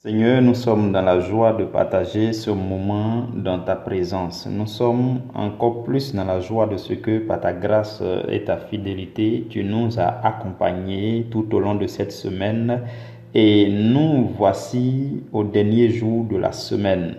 Seigneur, nous sommes dans la joie de partager ce moment dans ta présence. Nous sommes encore plus dans la joie de ce que par ta grâce et ta fidélité, tu nous as accompagnés tout au long de cette semaine et nous voici au dernier jour de la semaine.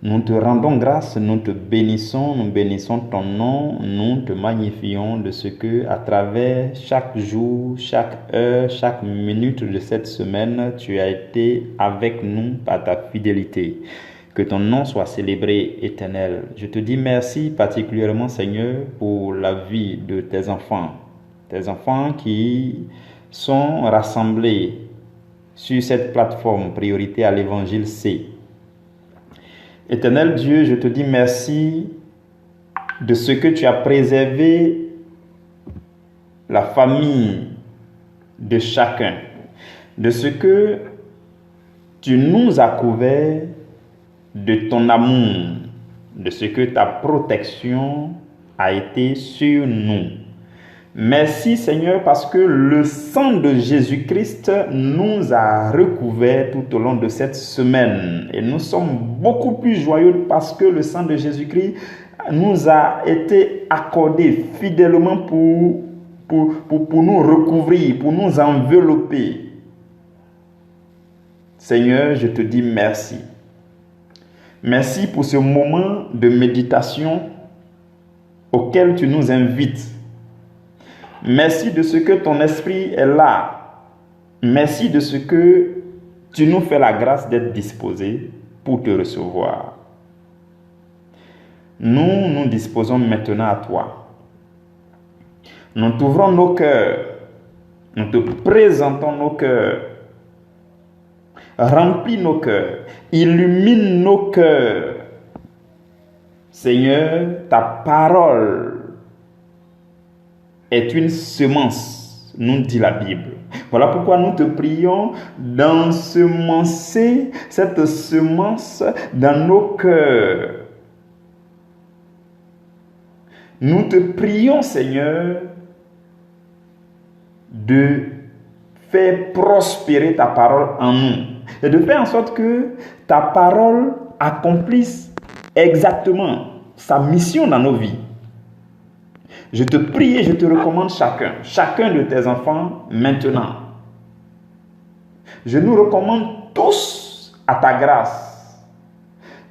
Nous te rendons grâce, nous bénissons ton nom, nous te magnifions de ce que, à travers chaque jour, chaque heure, chaque minute de cette semaine, tu as été avec nous par ta fidélité. Que ton nom soit célébré, Éternel. Je te dis merci particulièrement, Seigneur, pour la vie de tes enfants qui sont rassemblés sur cette plateforme Priorité à l'Évangile C. Éternel Dieu, je te dis merci de ce que tu as préservé la famille de chacun, de ce que tu nous as couvert de ton amour, de ce que ta protection a été sur nous. Merci Seigneur parce que le sang de Jésus-Christ nous a recouverts tout au long de cette semaine. Et nous sommes beaucoup plus joyeux parce que le sang de Jésus-Christ nous a été accordé fidèlement pour nous recouvrir, pour nous envelopper. Seigneur, je te dis merci. Merci pour ce moment de méditation auquel tu nous invites. Merci de ce que ton esprit est là. Merci de ce que tu nous fais la grâce d'être disposés pour te recevoir. Nous disposons maintenant à toi. Nous t'ouvrons nos cœurs. Nous te présentons nos cœurs. Remplis nos cœurs. Illumine nos cœurs. Seigneur, ta parole est une semence, nous dit la Bible. Voilà pourquoi nous te prions d'ensemencer cette semence dans nos cœurs. Nous te prions, Seigneur, de faire prospérer ta parole en nous et de faire en sorte que ta parole accomplisse exactement sa mission dans nos vies. Je te prie et je te recommande chacun de tes enfants maintenant. Je nous recommande tous à ta grâce.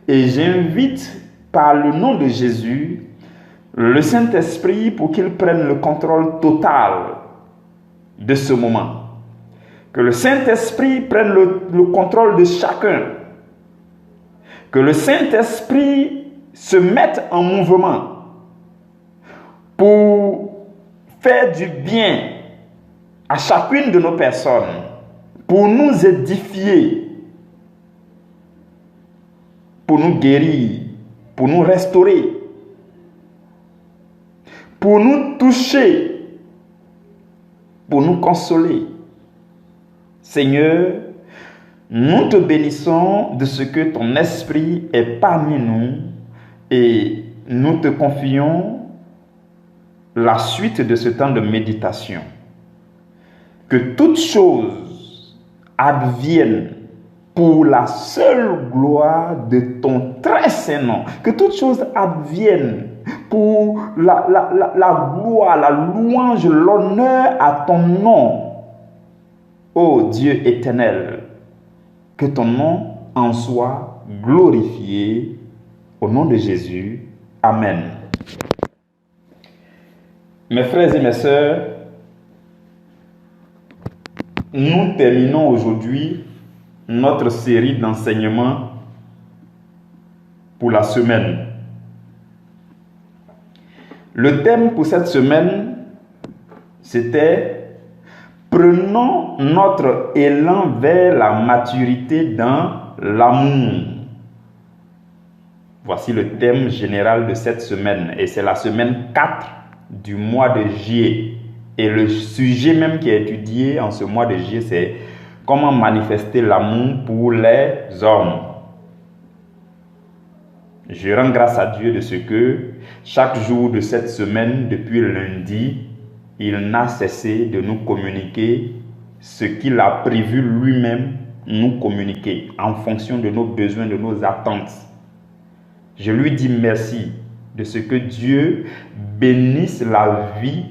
Et j'invite par le nom de Jésus le Saint-Esprit pour qu'il prenne le contrôle total de ce moment. Que le Saint-Esprit prenne le contrôle de chacun. Que le Saint-Esprit se mette en mouvement pour faire du bien à chacune de nos personnes, pour nous édifier, pour nous guérir, pour nous restaurer, pour nous toucher, pour nous consoler. Seigneur, nous te bénissons de ce que ton esprit est parmi nous et nous te confions la suite de ce temps de méditation. Que toutes choses adviennent pour la seule gloire de ton très saint nom. Que toutes choses adviennent pour la gloire, la louange, l'honneur à ton nom. Ô Dieu éternel, que ton nom en soit glorifié au nom de Jésus. Amen. Mes frères et mes sœurs, nous terminons aujourd'hui notre série d'enseignements pour la semaine. Le thème pour cette semaine, c'était « Prenons notre élan vers la maturité dans l'amour ». Voici le thème général de cette semaine et c'est la semaine 4 du mois de juillet. Et le sujet même qui est étudié en ce mois de juillet, c'est comment manifester l'amour pour les hommes. Je rends grâce à Dieu de ce que chaque jour de cette semaine, depuis lundi, il n'a cessé de nous communiquer ce qu'il a prévu lui-même nous communiquer en fonction de nos besoins, de nos attentes. Je lui dis merci de ce que Dieu bénisse la vie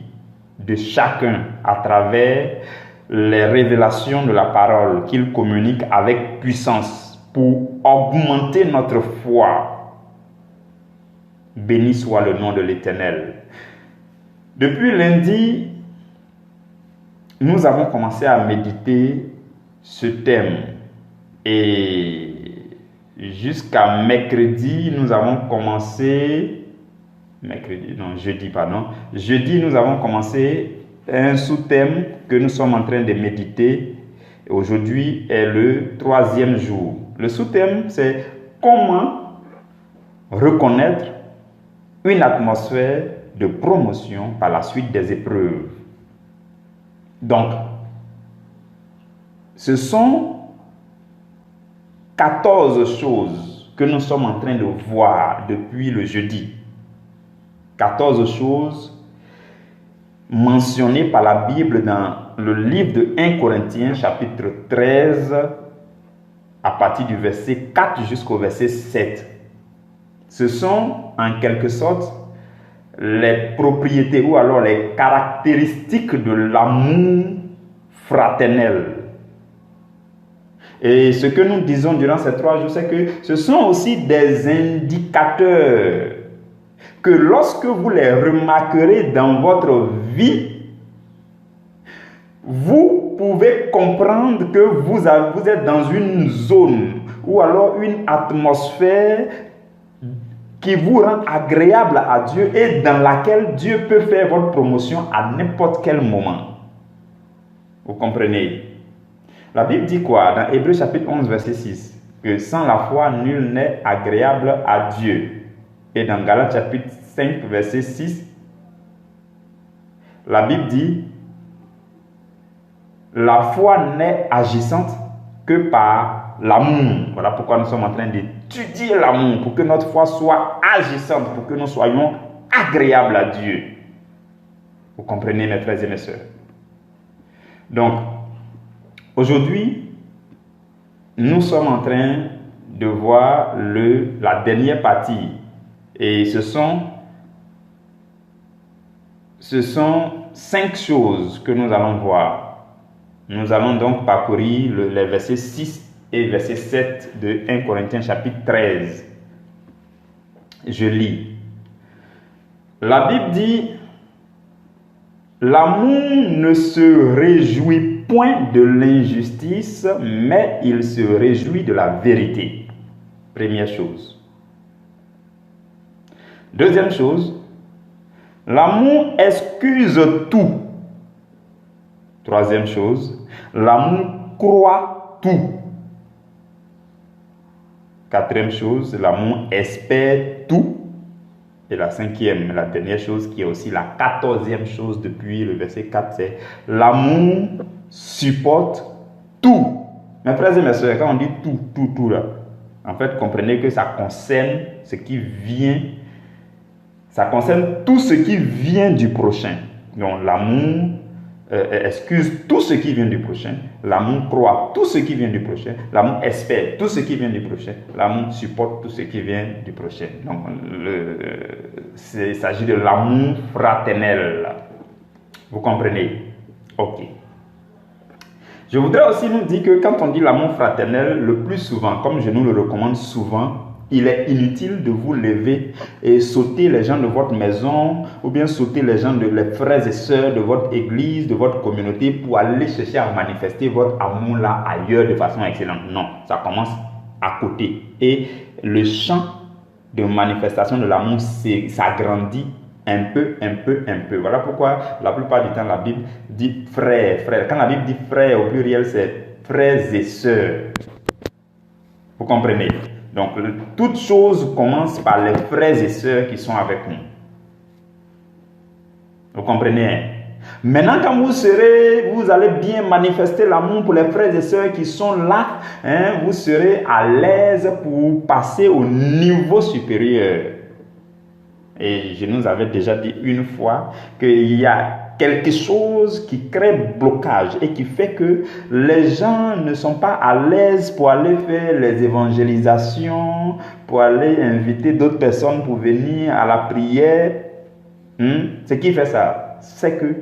de chacun à travers les révélations de la parole qu'il communique avec puissance pour augmenter notre foi. Béni soit le nom de l'Éternel. Depuis lundi, nous avons commencé à méditer ce thème et jusqu'à mercredi, nous avons commencé jeudi, nous avons commencé un sous-thème que nous sommes en train de méditer. Aujourd'hui est le 3e jour. Le sous-thème, c'est comment reconnaître une atmosphère de promotion par la suite des épreuves. Donc, ce sont 14 choses que nous sommes en train de voir depuis le jeudi. 14 choses mentionnées par la Bible dans le livre de 1 Corinthiens, chapitre 13, à partir du verset 4 jusqu'au verset 7. Ce sont, en quelque sorte, les propriétés ou alors les caractéristiques de l'amour fraternel. Et ce que nous disons durant ces 3 jours, c'est que ce sont aussi des indicateurs que lorsque vous les remarquerez dans votre vie, vous pouvez comprendre que vous êtes dans une zone ou alors une atmosphère qui vous rend agréable à Dieu et dans laquelle Dieu peut faire votre promotion à n'importe quel moment. Vous comprenez? La Bible dit quoi? Dans Hébreux chapitre 11, verset 6, que sans la foi, nul n'est agréable à Dieu. Et dans Galates chapitre 5, verset 6, la Bible dit, la foi n'est agissante que par l'amour. Voilà pourquoi nous sommes en train d'étudier l'amour, pour que notre foi soit agissante, pour que nous soyons agréables à Dieu. Vous comprenez, mes frères et mes sœurs? Donc, aujourd'hui, nous sommes en train de voir la dernière partie. Et ce sont 5 choses que nous allons voir. Nous allons donc parcourir les versets 6 et verset 7 de 1 Corinthiens chapitre 13. Je lis. La Bible dit, l'amour ne se réjouit point de l'injustice, mais il se réjouit de la vérité. Première chose. Deuxième chose, l'amour excuse tout. Troisième chose, l'amour croit tout. Quatrième chose, l'amour espère tout. Et la cinquième, la dernière chose, qui est aussi la 14e chose depuis le verset 4, c'est l'amour supporte tout. Mes frères et mes sœurs, quand on dit tout là, en fait, comprenez que ça concerne ce qui vient, ça concerne tout ce qui vient du prochain. Donc l'amour excuse tout ce qui vient du prochain, l'amour croit tout ce qui vient du prochain, l'amour espère tout ce qui vient du prochain, l'amour supporte tout ce qui vient du prochain. Donc il s'agit de l'amour fraternel. Vous comprenez? Ok. Je voudrais aussi nous dire que quand on dit l'amour fraternel, le plus souvent, comme je nous le recommande souvent, il est inutile de vous lever et sauter les gens de votre maison ou bien sauter les frères et sœurs de votre église, de votre communauté pour aller chercher à manifester votre amour là ailleurs de façon excellente. Non, ça commence à côté. Et le champ de manifestation de l'amour s'agrandit un peu. Voilà pourquoi la plupart du temps la Bible dit frère. Quand la Bible dit frère au pluriel, c'est frères et sœurs. Vous comprenez? Donc, toute chose commence par les frères et sœurs qui sont avec nous. Vous comprenez? Maintenant, quand vous allez bien manifester l'amour pour les frères et sœurs qui sont là, vous serez à l'aise pour passer au niveau supérieur. Et je nous avais déjà dit une fois qu'il y a quelque chose qui crée blocage et qui fait que les gens ne sont pas à l'aise pour aller faire les évangélisations, pour aller inviter d'autres personnes pour venir à la prière. Ce qui fait ça, c'est que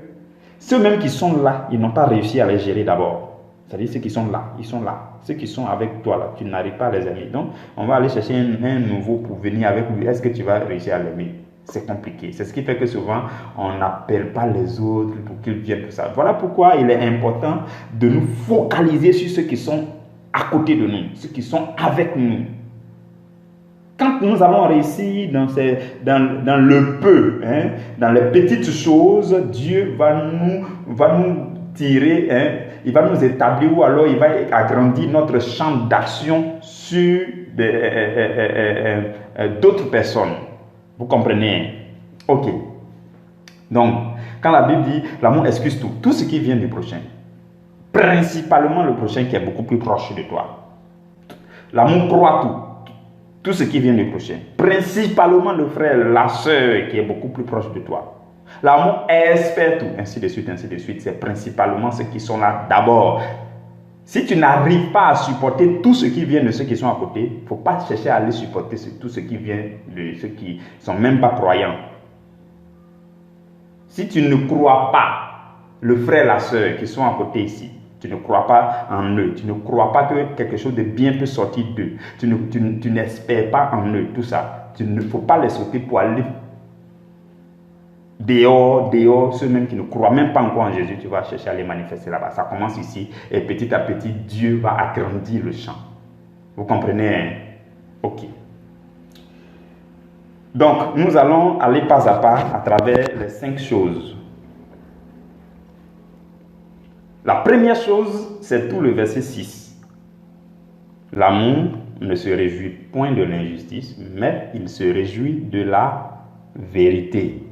ceux-mêmes qui sont là, ils n'ont pas réussi à les gérer d'abord. C'est-à-dire ceux qui sont là, ils sont là. Ceux qui sont avec toi là, tu n'arrives pas à les aimer. Donc, on va aller chercher un nouveau pour venir avec lui. Est-ce que tu vas réussir à l'aimer? C'est compliqué. C'est ce qui fait que souvent, on n'appelle pas les autres pour qu'ils viennent tout ça. Voilà pourquoi il est important de nous focaliser sur ceux qui sont à côté de nous, ceux qui sont avec nous. Quand nous allons réussir dans le peu, dans les petites choses, Dieu va nous tirer, il va nous établir ou alors il va agrandir notre champ d'action sur d'autres personnes. Vous comprenez? Ok. Donc, quand la Bible dit l'amour excuse tout, tout ce qui vient du prochain, principalement le prochain qui est beaucoup plus proche de toi. L'amour croit tout ce qui vient du prochain, principalement le frère, la soeur qui est beaucoup plus proche de toi. L'amour espère tout, ainsi de suite, ainsi de suite. C'est principalement ceux qui sont là d'abord. Si tu n'arrives pas à supporter tout ce qui vient de ceux qui sont à côté, il ne faut pas chercher à aller supporter tout ce qui vient de ceux qui ne sont même pas croyants. Si tu ne crois pas le frère, la soeur qui sont à côté ici, tu ne crois pas en eux, tu ne crois pas que quelque chose de bien peut sortir d'eux, tu n'espères pas en eux, tout ça. Il ne faut pas les sauter pour aller dehors, ceux-mêmes qui ne croient même pas encore en Jésus, tu vas chercher à les manifester là-bas. Ça commence ici et petit à petit, Dieu va agrandir le champ. Vous comprenez? Ok. Donc, nous allons aller pas à pas à travers les 5 choses. La première chose, c'est tout le verset 6. L'amour ne se réjouit point de l'injustice, mais il se réjouit de la vérité.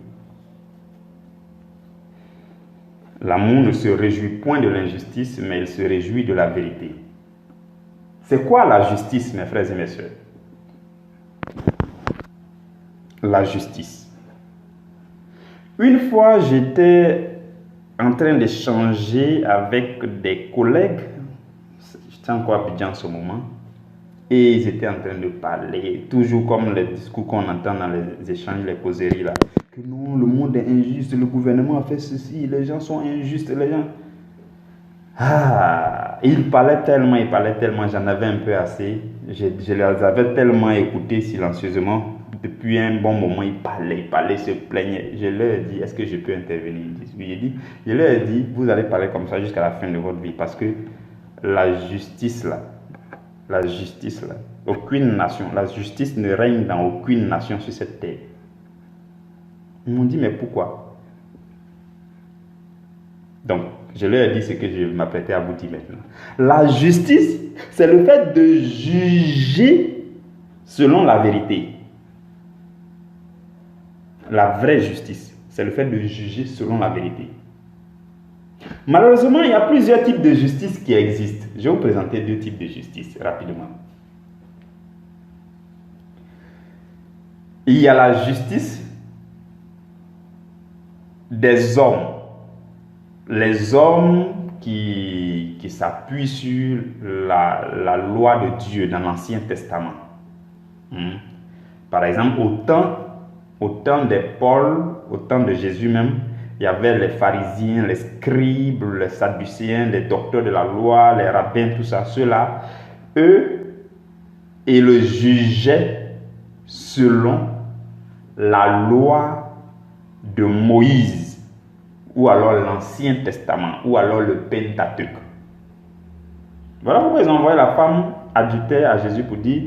L'amour ne se réjouit point de l'injustice, mais il se réjouit de la vérité. C'est quoi la justice, mes frères et mes sœurs? La justice. Une fois, j'étais en train d'échanger avec des collègues, j'étais encore à Abidjan en ce moment, et ils étaient en train de parler, toujours comme les discours qu'on entend dans les échanges, les causeries là, que non, le monde est injuste, le gouvernement a fait ceci, les gens sont injustes, les gens... Ils parlaient tellement, j'en avais un peu assez, je les avais tellement écoutés silencieusement. Depuis un bon moment, ils parlaient, se plaignaient. Je leur ai dit, est-ce que je peux intervenir? Ils disent oui. Je leur ai dit, vous allez parler comme ça jusqu'à la fin de votre vie. Parce que la justice là, aucune nation, la justice ne règne dans aucune nation sur cette terre. Ils m'ont dit, mais pourquoi? Donc, je leur ai dit ce que je m'apprêtais à vous dire maintenant. La justice, c'est le fait de juger selon la vérité. La vraie justice, c'est le fait de juger selon la vérité. Malheureusement, il y a plusieurs types de justice qui existent. Je vais vous présenter 2 types de justice rapidement. Il y a la justice des hommes. Les hommes qui s'appuient sur la loi de Dieu dans l'Ancien Testament. Par exemple, au temps de Paul, au temps de Jésus même, il y avait les pharisiens, les scribes, les sadducéens, les docteurs de la loi, les rabbins, tout ça. Ceux-là, eux, ils le jugeaient selon la loi de Moïse, ou alors l'Ancien Testament, ou alors le Pentateuque. Voilà pourquoi ils ont envoyé la femme adultère à Jésus pour dire,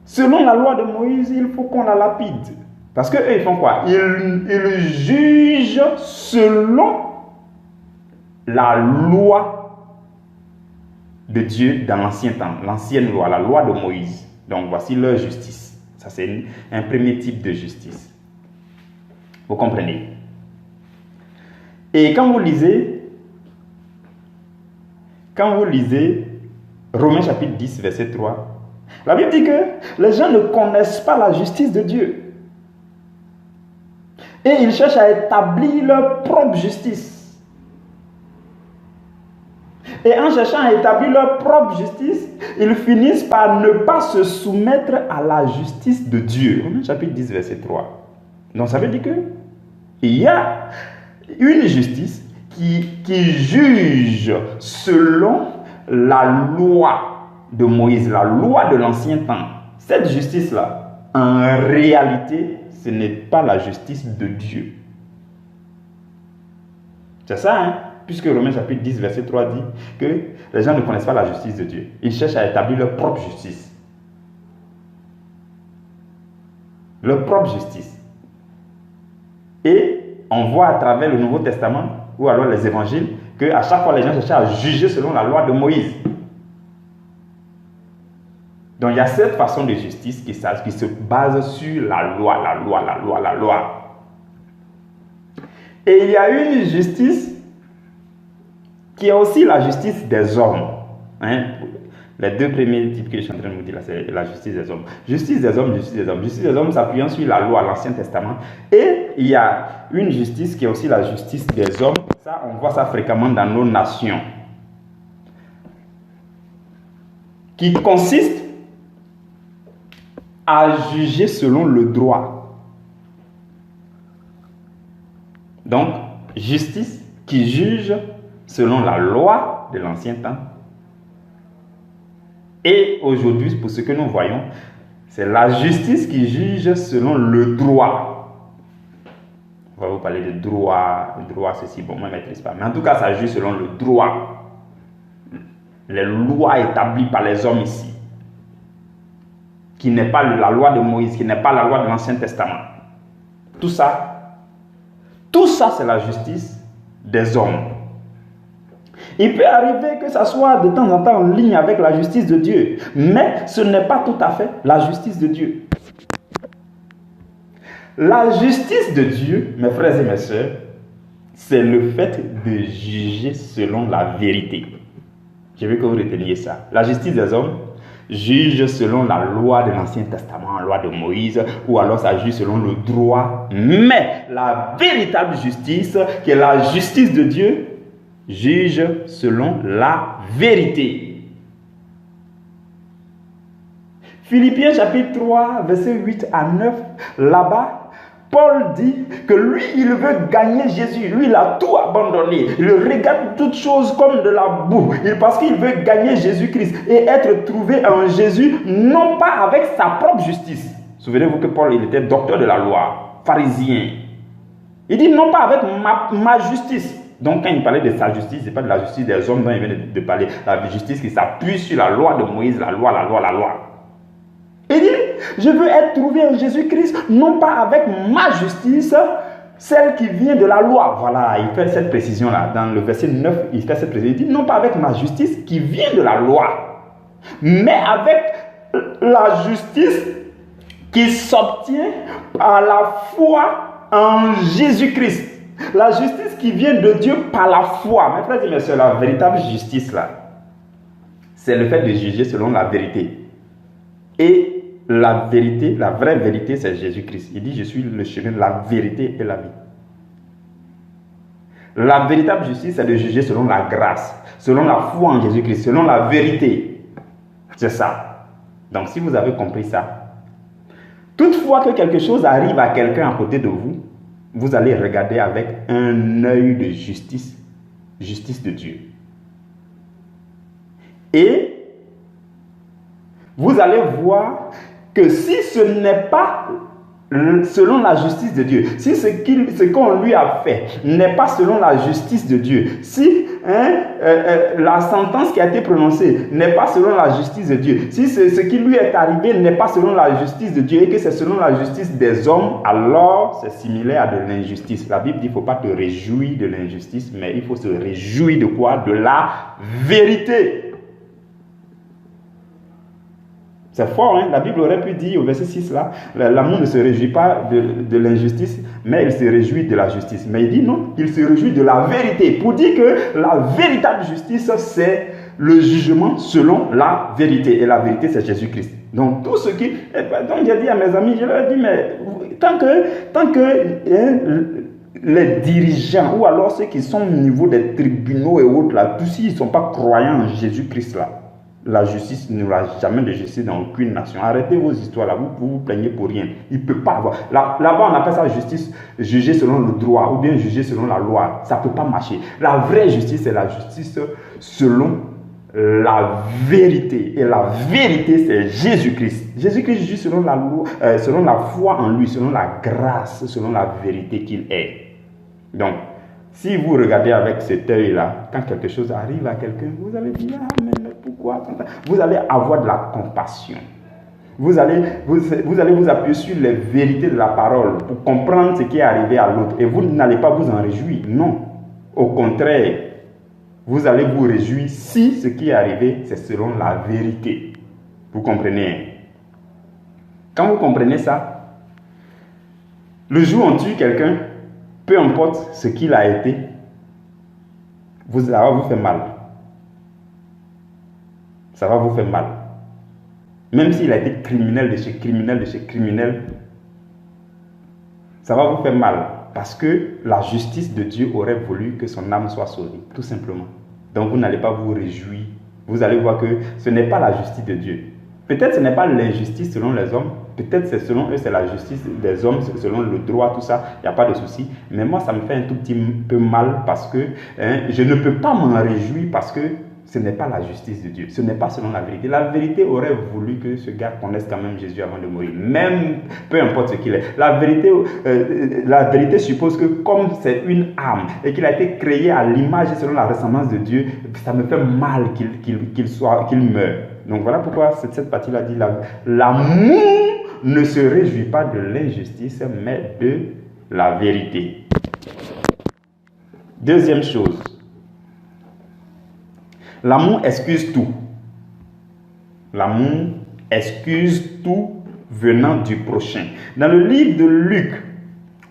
selon la loi de Moïse, il faut qu'on la lapide. Parce qu'eux, ils font quoi? Ils jugent selon la loi de Dieu dans l'ancien temps, l'ancienne loi, la loi de Moïse. Donc, voici leur justice. Ça, c'est un premier type de justice. Vous comprenez? Et quand vous lisez Romains chapitre 10, verset 3, la Bible dit que les gens ne connaissent pas la justice de Dieu. Et ils cherchent à établir leur propre justice. Et en cherchant à établir leur propre justice, ils finissent par ne pas se soumettre à la justice de Dieu. Romains chapitre 10, verset 3. Donc ça veut dire qu'il y a une justice qui juge selon la loi de Moïse, la loi de l'ancien temps. Cette justice-là, en réalité, ce n'est pas la justice de Dieu. C'est ça, hein? Puisque Romains chapitre 10, verset 3 dit que les gens ne connaissent pas la justice de Dieu. Ils cherchent à établir leur propre justice. Leur propre justice. Et on voit à travers le Nouveau Testament, ou alors les évangiles, qu'à chaque fois les gens cherchaient à juger selon la loi de Moïse. Donc il y a cette façon de justice qui se base sur la loi. Et il y a une justice qui est aussi la justice des hommes. Hein? Les deux premiers types que je suis en train de vous dire là, c'est la justice des hommes. Justice des hommes, justice des hommes. Justice des hommes s'appuyant sur la loi, l'Ancien Testament. Et il y a une justice qui est aussi la justice des hommes. Ça, on voit ça fréquemment dans nos nations. Qui consiste à juger selon le droit. Donc, justice qui juge selon la loi de l'ancien temps. Et aujourd'hui, pour ce que nous voyons, c'est la justice qui juge selon le droit. On va vous parler de droit ceci, bon, moi je ne maîtrise pas. Mais en tout cas, ça juge selon le droit. Les lois établies par les hommes ici. Qui n'est pas la loi de Moïse, qui n'est pas la loi de l'Ancien Testament. Tout ça, c'est la justice des hommes. Il peut arriver que ça soit de temps en temps en ligne avec la justice de Dieu, mais ce n'est pas tout à fait la justice de Dieu. La justice de Dieu, mes frères et mes sœurs, c'est le fait de juger selon la vérité. Je veux que vous reteniez ça. La justice des hommes juge selon la loi de l'Ancien Testament, la loi de Moïse, ou alors ça juge selon le droit. Mais la véritable justice, qui est la justice de Dieu, juge selon la vérité. Philippiens chapitre 3, versets 8 à 9, là-bas, Paul dit que lui, il veut gagner Jésus. Lui, il a tout abandonné. Il regarde toutes choses comme de la boue. Parce qu'il veut gagner Jésus-Christ et être trouvé en Jésus, non pas avec sa propre justice. Souvenez-vous que Paul, il était docteur de la loi, pharisien. Il dit non pas avec ma justice. Donc quand il parlait de sa justice, ce n'est pas de la justice des hommes dont il vient de parler. La justice qui s'appuie sur la loi de Moïse, la loi. Il dit, je veux être trouvé en Jésus-Christ, non pas avec ma justice, celle qui vient de la loi. Voilà, il fait cette précision-là. Dans le verset 9, il fait cette précision. Il dit, non pas avec ma justice qui vient de la loi, mais avec la justice qui s'obtient par la foi en Jésus-Christ. La justice qui vient de Dieu par la foi. Mes frères et mes sœurs, la véritable justice, là, c'est le fait de juger selon la vérité. Et la vérité, la vraie vérité, c'est Jésus-Christ. Il dit, je suis le chemin, la vérité et la vie. La véritable justice, c'est de juger selon la grâce, selon la foi en Jésus-Christ, selon la vérité. C'est ça. Donc, si vous avez compris ça, toutefois que quelque chose arrive à quelqu'un à côté de vous, vous allez regarder avec un œil de justice, justice de Dieu. Et vous allez voir que si ce n'est pas selon la justice de Dieu, si ce qu'on lui a fait n'est pas selon la justice de Dieu, si la sentence qui a été prononcée n'est pas selon la justice de Dieu, si ce qui lui est arrivé n'est pas selon la justice de Dieu et que c'est selon la justice des hommes, alors c'est similaire à de l'injustice. La Bible dit qu'il ne faut pas te réjouir de l'injustice, mais il faut se réjouir de quoi? De la vérité. C'est fort, hein? La Bible aurait pu dire au verset 6 là, l'amour ne se réjouit pas de l'injustice, mais il se réjouit de la justice. Mais il dit non, il se réjouit de la vérité. Pour dire que la véritable justice, c'est le jugement selon la vérité. Et la vérité, c'est Jésus-Christ. Donc, tout ce qui... Donc, j'ai dit à mes amis, je leur ai dit, mais tant que les dirigeants, ou alors ceux qui sont au niveau des tribunaux et autres, là, tous ils ne sont pas croyants en Jésus-Christ, là, la justice n'aura jamais de justice dans aucune nation. Arrêtez vos histoires là, vous plaignez pour rien. Il ne peut pas avoir. Là-bas, on appelle ça justice jugée selon le droit ou bien jugée selon la loi. Ça ne peut pas marcher. La vraie justice, c'est la justice selon la vérité. Et la vérité, c'est Jésus-Christ. Jésus-Christ juge selon la loi, selon la foi en lui, selon la grâce, selon la vérité qu'il est. Donc, si vous regardez avec cet œil-là, quand quelque chose arrive à quelqu'un, vous allez dire, ah, mais pourquoi? Vous allez avoir de la compassion. Vous allez vous appuyer sur les vérités de la parole pour comprendre ce qui est arrivé à l'autre. Et vous n'allez pas vous en réjouir. Non. Au contraire, vous allez vous réjouir si ce qui est arrivé, c'est selon la vérité. Vous comprenez? Quand vous comprenez ça, le jour où on tue quelqu'un, peu importe ce qu'il a été, ça va vous faire mal. Ça va vous faire mal. Même s'il a été criminel de chez criminel, ça va vous faire mal. Parce que la justice de Dieu aurait voulu que son âme soit sauvée, tout simplement. Donc vous n'allez pas vous réjouir. Vous allez voir que ce n'est pas la justice de Dieu. Peut-être ce n'est pas l'injustice selon les hommes. Peut-être c'est selon eux, c'est la justice des hommes, selon le droit, tout ça. Il n'y a pas de souci. Mais moi, ça me fait un tout petit peu mal parce que je ne peux pas m'en réjouir parce que ce n'est pas la justice de Dieu. Ce n'est pas selon la vérité. La vérité aurait voulu que ce gars connaisse quand même Jésus avant de mourir. Même, peu importe ce qu'il est. La vérité suppose que comme c'est une âme et qu'il a été créé à l'image et selon la ressemblance de Dieu, ça me fait mal qu'il meure. Donc voilà pourquoi cette partie-là dit l'amour ne se réjouit pas de l'injustice, mais de la vérité. Deuxième chose, l'amour excuse tout. L'amour excuse tout venant du prochain. Dans le livre de Luc,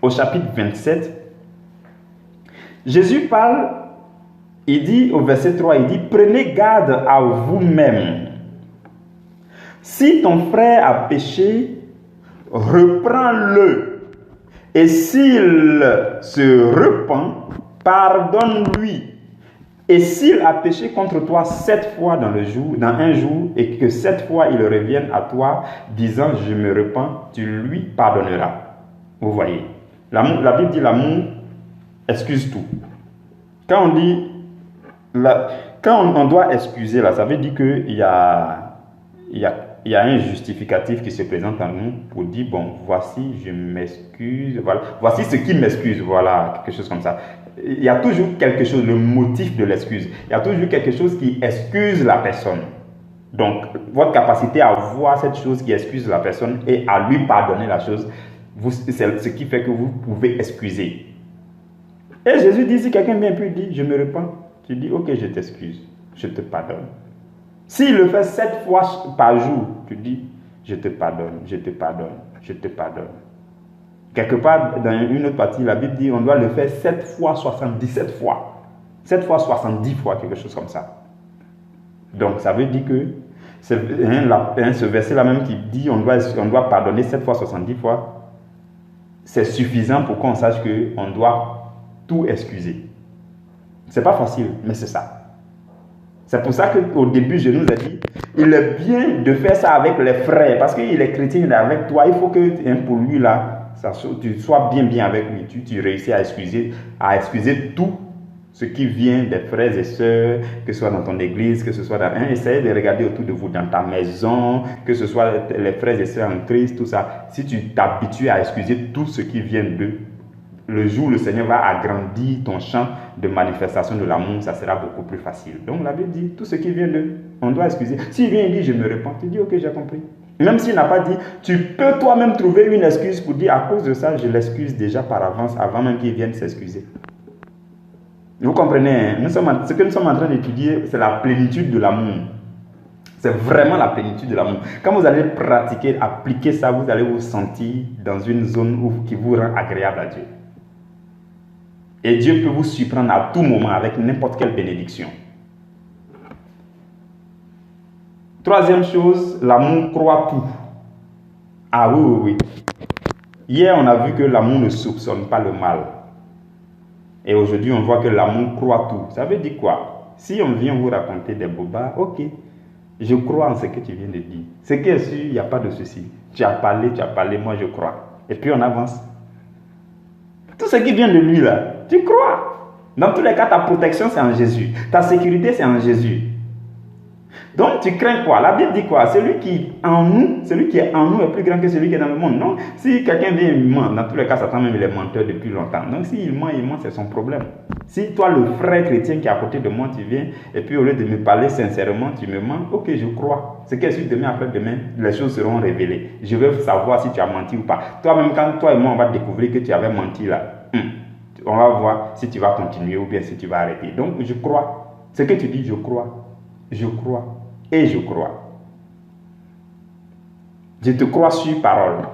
au chapitre 27, Jésus parle, il dit au verset 3, il dit « Prenez garde à vous-même. Si ton frère a péché, reprends-le. Et s'il se repent, pardonne-lui. Et s'il a péché contre toi 7 fois dans un jour, et que 7 fois il revienne à toi, disant je me repens, tu lui pardonneras. » Vous voyez, la Bible dit l'amour excuse tout. Quand on dit, quand on doit excuser, là, ça veut dire qu'il y a un justificatif qui se présente en nous pour dire, bon, voici, je m'excuse, voilà, voici ce qui m'excuse, voilà, quelque chose comme ça. Il y a toujours quelque chose, le motif de l'excuse. Il y a toujours quelque chose qui excuse la personne. Donc, votre capacité à voir cette chose qui excuse la personne et à lui pardonner la chose, c'est ce qui fait que vous pouvez excuser. Et Jésus dit, si quelqu'un vient puis dit, je me repens, tu dis, ok, je t'excuse, je te pardonne. S'il le fait 7 fois par jour, tu dis, je te pardonne, je te pardonne, je te pardonne. Quelque part, dans une autre partie, la Bible dit, on doit le faire 7 fois 77 fois. 7 fois 70 fois, quelque chose comme ça. Donc, ça veut dire que, ce verset-là même qui dit, on doit pardonner 7 fois 70 fois, c'est suffisant pour qu'on sache qu'on doit tout excuser. C'est pas facile, mais c'est ça. C'est pour ça qu'au début, je nous ai dit, il est bien de faire ça avec les frères, parce qu'il est chrétien, il est avec toi, il faut que pour lui, là, tu sois bien avec lui, tu réussis à excuser tout ce qui vient des frères et sœurs, que ce soit dans ton église, que ce soit dans essayez de regarder autour de vous, dans ta maison, que ce soit les frères et sœurs en Christ, tout ça. Si tu t'habitues à excuser tout ce qui vient d'eux, le jour où le Seigneur va agrandir ton champ de manifestation de l'amour, ça sera beaucoup plus facile. Donc la Bible dit, tout ce qui vient d'eux, on doit excuser. S'il vient et dit, je me repens, tu dis, ok, j'ai compris. Même s'il n'a pas dit, tu peux toi-même trouver une excuse pour dire, à cause de ça, je l'excuse déjà par avance, avant même qu'il vienne s'excuser. Vous comprenez, ce que nous sommes en train d'étudier, c'est la plénitude de l'amour. C'est vraiment la plénitude de l'amour. Quand vous allez pratiquer, appliquer ça, vous allez vous sentir dans une zone qui vous rend agréable à Dieu. Et Dieu peut vous surprendre à tout moment avec n'importe quelle bénédiction. Troisième chose, l'amour croit tout. Ah oui, oui, oui. Hier, on a vu que l'amour ne soupçonne pas le mal. Et aujourd'hui, on voit que l'amour croit tout. Ça veut dire quoi? Si on vient vous raconter des bobas, ok, je crois en ce que tu viens de dire. Ce qui est sûr, il n'y a pas de souci. Tu as parlé, moi je crois. Et puis on avance. Tout ce qui vient de lui là, tu crois. Dans tous les cas, ta protection c'est en Jésus. Ta sécurité c'est en Jésus. Donc tu crains quoi? La Bible dit quoi? Celui qui est en nous est plus grand que celui qui est dans le monde. Non? Si quelqu'un vient et ment, dans tous les cas, Satan même il est menteur depuis longtemps. Donc s'il ment, c'est son problème. Si toi, le frère chrétien qui est à côté de moi, tu viens et puis au lieu de me parler sincèrement, tu me mens, ok, je crois. Ce qui est sûr, demain après-demain, les choses seront révélées. Je veux savoir si tu as menti ou pas. Toi-même, quand toi et moi, on va découvrir que tu avais menti là, on va voir si tu vas continuer ou bien si tu vas arrêter. Donc je crois. Ce que tu dis, je crois. Je crois. Et je crois. Je te crois sur parole.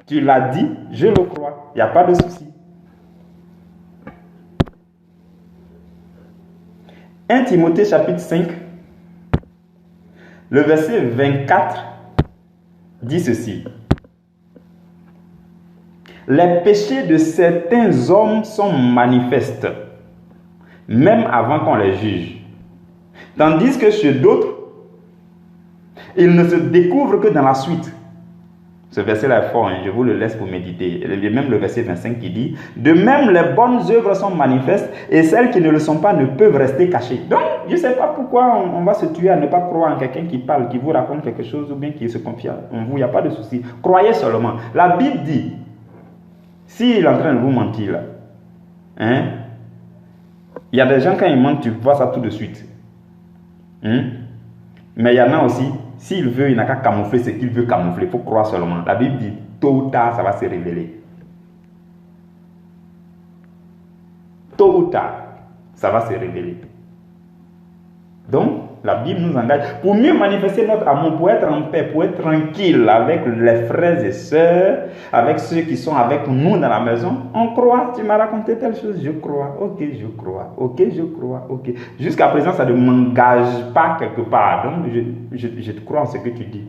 Tu l'as dit, je le crois. Il n'y a pas de souci. 1 Timothée chapitre 5, le verset 24 dit ceci. Les péchés de certains hommes sont manifestes, même avant qu'on les juge. Tandis que chez d'autres, ils ne se découvrent que dans la suite. Ce verset-là est fort, hein, je vous le laisse pour méditer. Même le verset 25 qui dit « De même, les bonnes œuvres sont manifestes et celles qui ne le sont pas ne peuvent rester cachées. » Donc, je ne sais pas pourquoi on va se tuer à ne pas croire en quelqu'un qui parle, qui vous raconte quelque chose ou bien qui se confie en vous. Il n'y a pas de souci. Croyez seulement. La Bible dit, s'il est en train de vous mentir là, hein, il y a des gens quand ils mentent, tu vois ça tout de suite. Mais il y en a aussi, s'il veut, il n'a qu'à camoufler ce qu'il veut camoufler. Il faut croire seulement. La Bible dit, tôt ou tard, ça va se révéler. Tôt ou tard, ça va se révéler. Donc, la Bible nous engage pour mieux manifester notre amour, pour être en paix, pour être tranquille avec les frères et sœurs, avec ceux qui sont avec nous dans la maison. On croit, tu m'as raconté telle chose, je crois, ok, je crois, ok, je crois, ok. Jusqu'à présent, ça ne m'engage pas quelque part, donc je crois en ce que tu dis.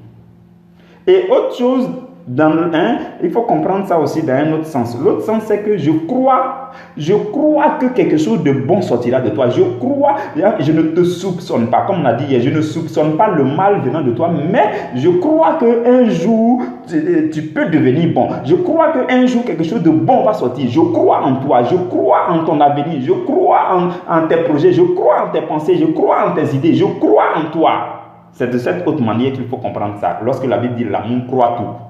Et autre chose, il faut comprendre ça aussi dans un autre sens. L'autre sens, c'est que je crois que quelque chose de bon sortira de toi. Je crois, je ne te soupçonne pas, comme on a dit hier, je ne soupçonne pas le mal venant de toi, mais je crois qu'un jour, tu peux devenir bon. Je crois qu'un jour, quelque chose de bon va sortir. Je crois en toi, je crois en ton avenir, je crois en tes projets, je crois en tes pensées, je crois en tes idées, je crois en toi. C'est de cette autre manière qu'il faut comprendre ça. Lorsque la Bible dit l'amour croit tout.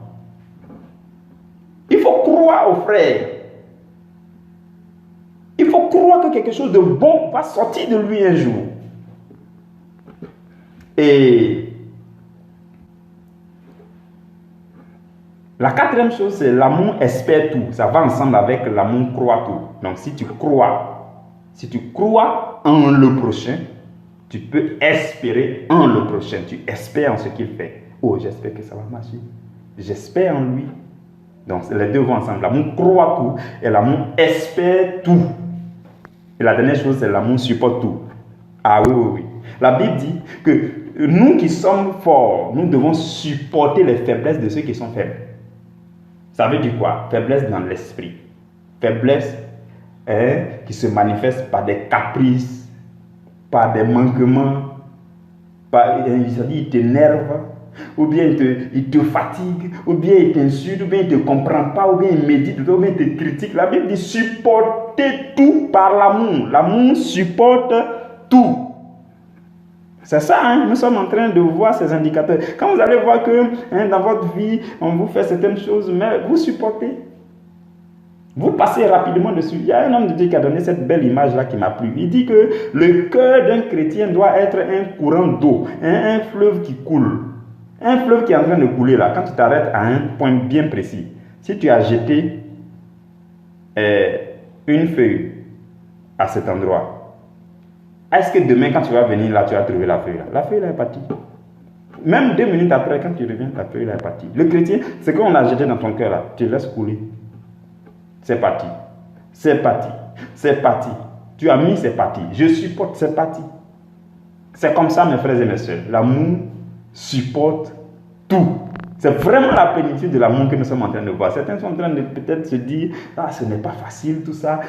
Il faut croire aux frères. Il faut croire que quelque chose de bon va sortir de lui un jour. Et la quatrième chose, c'est l'amour espère tout. Ça va ensemble avec l'amour croit tout. Donc si tu crois en le prochain, tu peux espérer en le prochain. Tu espères en ce qu'il fait. Oh, j'espère que ça va marcher. J'espère en lui. Donc, les deux vont ensemble. L'amour croit tout et l'amour espère tout. Et la dernière chose, c'est l'amour supporte tout. Ah oui, oui, oui. La Bible dit que nous qui sommes forts, nous devons supporter les faiblesses de ceux qui sont faibles. Ça veut dire quoi? Faiblesse dans l'esprit. Faiblesse qui se manifeste par des caprices, par des manquements, c'est-à-dire il t'énerve, ou bien il te fatigue, ou bien il t'insulte, ou bien il ne te comprend pas, ou bien il médite, ou bien il te critique. La Bible dit supporter tout par l'amour. L'amour supporte tout. C'est ça, hein? Nous sommes en train de voir ces indicateurs. Quand vous allez voir que dans votre vie, on vous fait certaines choses, mais vous supportez. Vous passez rapidement dessus. Il y a un homme de Dieu qui a donné cette belle image-là qui m'a plu. Il dit que le cœur d'un chrétien doit être un courant d'eau, un fleuve qui coule. Un fleuve qui est en train de couler là, quand tu t'arrêtes à un point bien précis, si tu as jeté une feuille à cet endroit, est-ce que demain quand tu vas venir là, tu vas trouver la feuille là? La feuille là est partie. Même 2 minutes après, quand tu reviens, la feuille là est partie. Le chrétien, c'est qu'on a jeté dans ton cœur là, tu laisses couler. C'est parti. C'est parti. C'est parti. Tu as mis, c'est parti. Je supporte, c'est parti. C'est comme ça, mes frères et mes sœurs. L'amour supporte tout. C'est vraiment la plénitude de l'amour que nous sommes en train de voir. Certains sont en train de peut-être se dire, ah, ce n'est pas facile tout ça.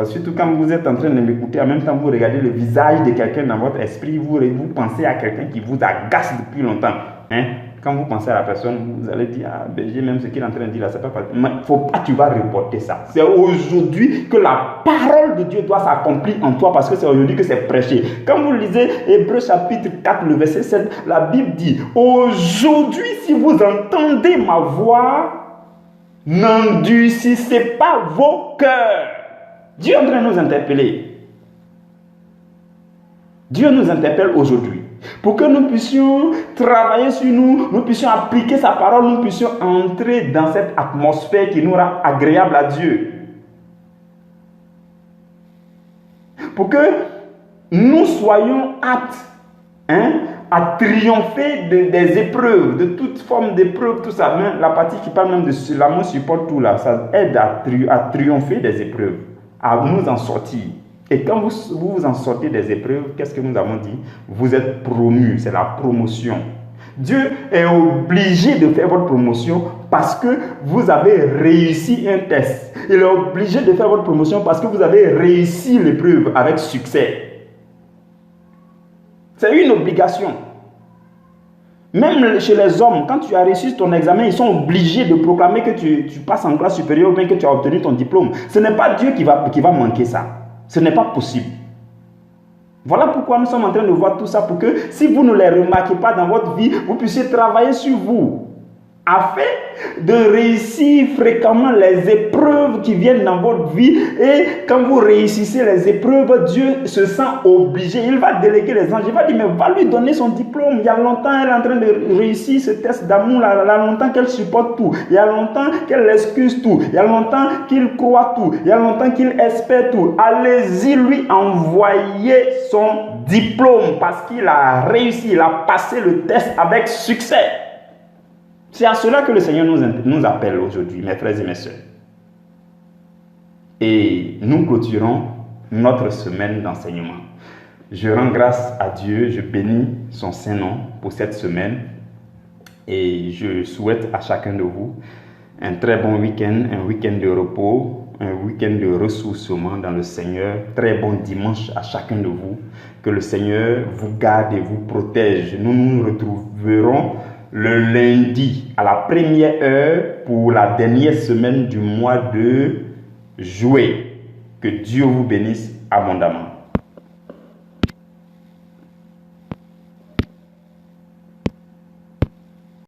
Surtout quand vous êtes en train de m'écouter, en même temps vous regardez le visage de quelqu'un dans votre esprit, vous pensez à quelqu'un qui vous agace depuis longtemps. Quand vous pensez à la personne, vous allez dire, ah, ben, j'ai même ce qu'il est en train de dire là, c'est pas facile. Mais faut pas, tu vas reporter ça. C'est aujourd'hui que la parole de Dieu doit s'accomplir en toi, parce que c'est aujourd'hui que c'est prêché. Quand vous lisez Hébreux chapitre 4, le verset 7, la Bible dit, aujourd'hui, si vous entendez ma voix, n'endurcissez pas vos cœurs. Dieu est en train de nous interpeller. Dieu nous interpelle aujourd'hui pour que nous puissions travailler sur nous, nous puissions appliquer sa parole, nous puissions entrer dans cette atmosphère qui nous rend agréable à Dieu. Pour que nous soyons aptes à triompher des épreuves, de toute forme d'épreuve, tout ça. Même la partie qui parle même de l'amour supporte tout là, ça aide à triompher des épreuves, à nous en sortir. Et quand vous en sortez des épreuves, qu'est-ce que nous avons dit? Vous êtes promus, c'est la promotion. Dieu est obligé de faire votre promotion parce que vous avez réussi un test. Il est obligé de faire votre promotion parce que vous avez réussi l'épreuve avec succès. C'est une obligation. Même chez les hommes, quand tu as réussi ton examen, ils sont obligés de proclamer que tu passes en classe supérieure ou bien que tu as obtenu ton diplôme. Ce n'est pas Dieu qui va manquer ça. Ce n'est pas possible. Voilà pourquoi nous sommes en train de voir tout ça, pour que si vous ne les remarquez pas dans votre vie, vous puissiez travailler sur vous afin de réussir fréquemment les épreuves qui viennent dans votre vie. Et quand vous réussissez les épreuves, Dieu se sent obligé. Il va déléguer les anges. Il va dire, mais va lui donner son diplôme. Il y a longtemps, elle est en train de réussir ce test d'amour. Il y a longtemps qu'elle supporte tout. Il y a longtemps qu'elle excuse tout. Il y a longtemps qu'il croit tout. Il y a longtemps qu'il espère tout. Allez-y lui envoyer son diplôme parce qu'il a réussi. Il a passé le test avec succès. C'est à cela que le Seigneur nous appelle aujourd'hui, mes frères et mes sœurs. Et nous clôturons notre semaine d'enseignement. Je rends grâce à Dieu, je bénis son Saint-Nom pour cette semaine. Et je souhaite à chacun de vous un très bon week-end, un week-end de repos, un week-end de ressourcement dans le Seigneur. Très bon dimanche à chacun de vous. Que le Seigneur vous garde et vous protège. Nous nous retrouverons le lundi à la première heure pour la dernière semaine du mois de juillet. Que Dieu vous bénisse abondamment.